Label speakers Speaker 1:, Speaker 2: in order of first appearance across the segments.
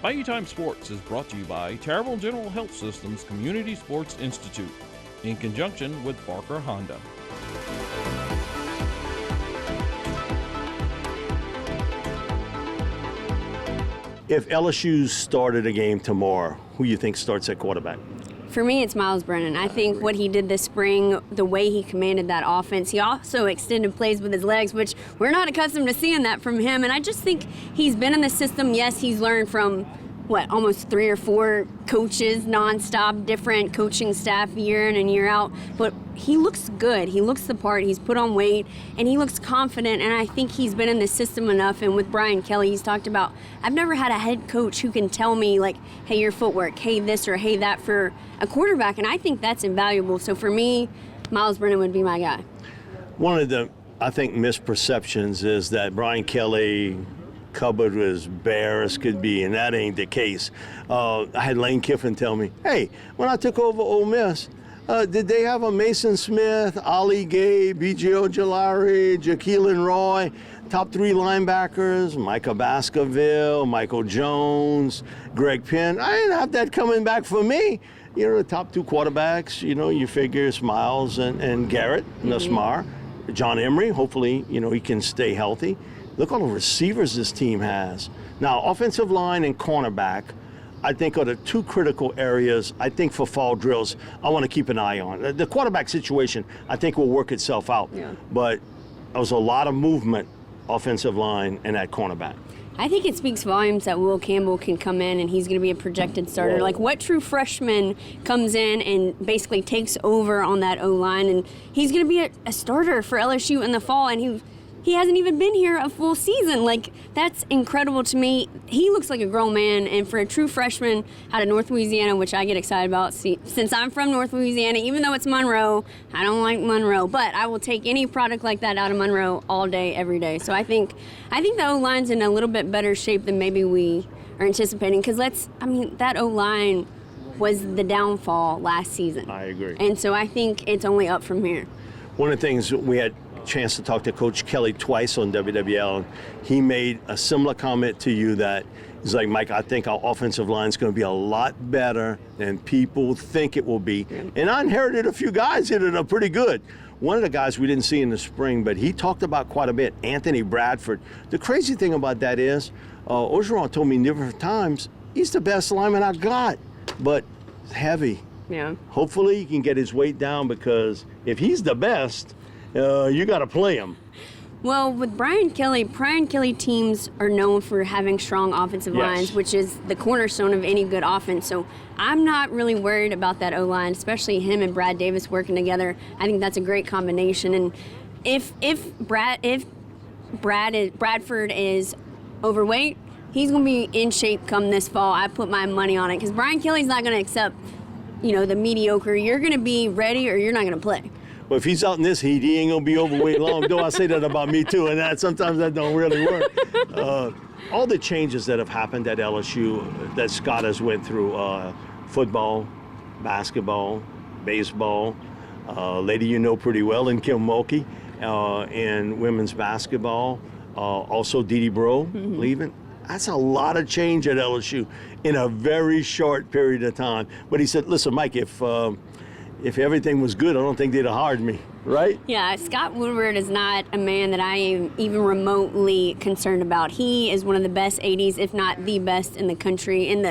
Speaker 1: Bayou Time Sports is brought to you by Terrible General Health Systems Community Sports Institute in conjunction with Barker Honda.
Speaker 2: If LSU started a game tomorrow, who you think starts at quarterback?
Speaker 3: For me, it's Miles Brennan. I think what he did this spring, the way he commanded that offense, he also extended plays with his legs, which we're not accustomed to seeing that from him. And I just think he's been in the system. Yes, he's learned from, almost 3 or 4 coaches nonstop, different coaching staff year in and year out. But he looks good. He looks the part. He's put on weight, and he looks confident. And I think he's been in the system enough. And with Brian Kelly, he's talked about, I've never had a head coach who can tell me, hey, your footwork, hey, this or hey, that for a quarterback. And I think that's invaluable. So for me, Miles Brennan would be my guy.
Speaker 2: One of the, I think, misperceptions is that Brian Kelly cupboard was bare as could be, and that ain't the case. I had Lane Kiffin tell me, hey, when I took over Ole Miss, did they have a Mason Smith, Ali Gay, B.J. Ojolari, Jaqueline Roy, top 3 linebackers, Micah Baskerville, Michael Jones, Greg Penn? I didn't have that coming back for me. The top 2 quarterbacks, you figure Miles and Garrett, Nussmeier, John Emery, hopefully, he can stay healthy. Look all the receivers this team has. Now, offensive line and cornerback, I think, are the 2 critical areas, I think, for fall drills I want to keep an eye on. The quarterback situation, I think, will work itself out. Yeah. But there was a lot of movement, offensive line and at cornerback.
Speaker 3: I think it speaks volumes that Will Campbell can come in and he's going to be a projected starter.
Speaker 2: Whoa.
Speaker 3: What true freshman comes in and basically takes over on that O-line, and he's going to be a starter for LSU in the fall, and he hasn't even been here a full season. That's incredible to me. He looks like a grown man, and for a true freshman out of North Louisiana, which I get excited about, since I'm from North Louisiana, even though it's Monroe, I don't like Monroe, but I will take any product like that out of Monroe all day, every day. So I think the O-line's in a little bit better shape than maybe we are anticipating, because that O-line was the downfall last season.
Speaker 2: I agree.
Speaker 3: And so I think it's only up from here.
Speaker 2: One of the things we had chance to talk to Coach Kelly twice on WWL, and he made a similar comment to you that he's like, Mike, I think our offensive line is going to be a lot better than people think it will be. Yeah. And I inherited a few guys here that are pretty good. One of the guys we didn't see in the spring, but he talked about quite a bit, Anthony Bradford. The crazy thing about that is, Orgeron told me numerous times, he's the best lineman I got, but heavy.
Speaker 3: Yeah.
Speaker 2: Hopefully he can get his weight down, because if he's the best, you got to play him.
Speaker 3: Well, with Brian Kelly teams are known for having strong offensive lines, which is the cornerstone of any good offense. So I'm not really worried about that O-line, especially him and Brad Davis working together. I think that's a great combination. And if Bradford is overweight, he's going to be in shape come this fall. I put my money on it, because Brian Kelly's not going to accept, the mediocre. You're going to be ready or you're not going to play.
Speaker 2: Well, if he's out in this heat, he ain't going to be overweight long. Though I say that about me, too, and sometimes that don't really work. All the changes that have happened at LSU that Scott has went through, football, basketball, baseball, lady you know pretty well in Kim Mulkey, and women's basketball, also Dee Dee Bro leaving. That's a lot of change at LSU in a very short period of time. But he said, listen, Mike, if everything was good, I don't think they'd have hired me, right?
Speaker 3: Yeah, Scott Woodward is not a man that I am even remotely concerned about. He is one of the best ADs, if not the best in the country. And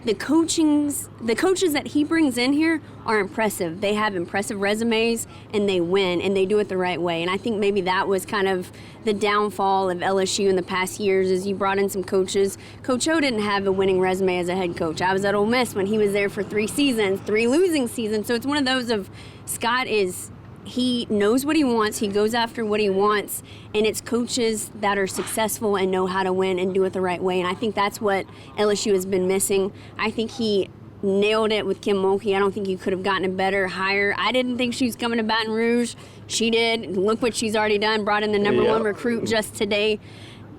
Speaker 3: the coaches that he brings in here are impressive. They have impressive resumes, and they win, and they do it the right way. And I think maybe that was kind of the downfall of LSU in the past years, is you brought in some coaches. Coach O didn't have a winning resume as a head coach. I was at Ole Miss when he was there for 3 seasons, 3 losing seasons. So it's one of those of Scott he knows what he wants, he goes after what he wants, and it's coaches that are successful and know how to win and do it the right way. And I think that's what LSU has been missing. I think he nailed it with Kim Mulkey. I don't think you could have gotten a better hire. I didn't think she was coming to Baton Rouge. She did. Look what she's already done, brought in the number 1 recruit just today.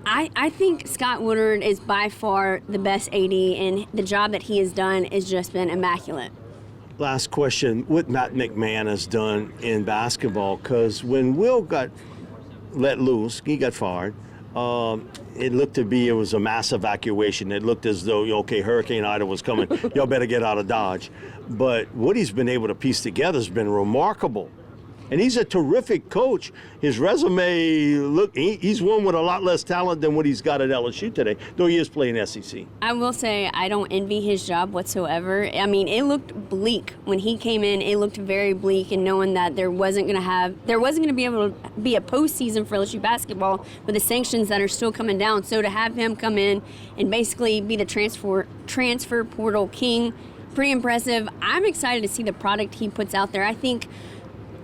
Speaker 3: I think Scott Woodward is by far the best AD, and the job that he has done has just been immaculate.
Speaker 2: Last question, what Matt McMahon has done in basketball, because when Will got let loose, he got fired, it looked to be it was a mass evacuation. It looked as though, okay, Hurricane Ida was coming. Y'all better get out of Dodge. But what he's been able to piece together has been remarkable. And he's a terrific coach. His resume, look, he's one with a lot less talent than what he's got at LSU today, though he is playing SEC.
Speaker 3: I will say I don't envy his job whatsoever. I mean, it looked bleak when he came in. It looked very bleak, and knowing that there wasn't going to be able to be a postseason for LSU basketball with the sanctions that are still coming down. So to have him come in and basically be the transfer portal king, pretty impressive. I'm excited to see the product he puts out there. I think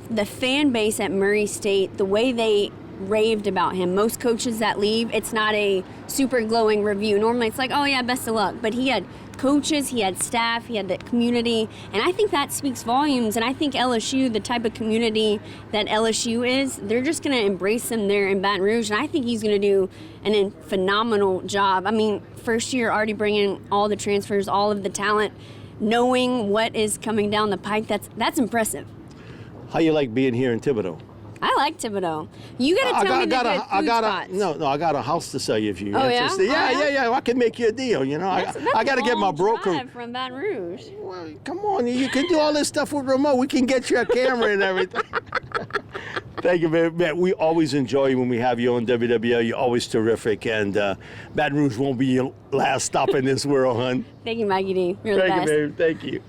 Speaker 3: the fan base at Murray State, the way they raved about him, most coaches that leave, it's not a super glowing review. Normally it's like, oh yeah, best of luck. But he had coaches, he had staff, he had the community, and I think that speaks volumes. And I think LSU, the type of community that LSU is, they're just going to embrace him there in Baton Rouge, and I think he's going to do a phenomenal job. I mean, first year already bringing all the transfers, all of the talent, knowing what is coming down the pike, that's impressive.
Speaker 2: How you like being here in Thibodeau?
Speaker 3: I like Thibodeau. You got to tell me the good food spots.
Speaker 2: I got a house to sell you if you're
Speaker 3: Oh,
Speaker 2: interested.
Speaker 3: Yeah?
Speaker 2: Yeah. I can make you a deal. You know, I got to get my broker.
Speaker 3: Drive from Baton Rouge.
Speaker 2: Well, come on, you can do all this stuff with remote. We can get you a camera and everything. Thank you, man. We always enjoy when we have you on WWL. You're always terrific, and Baton Rouge won't be your last stop in this world, hon.
Speaker 3: Thank you, Maggie D. You're the best.
Speaker 2: Thank you, babe. Thank you.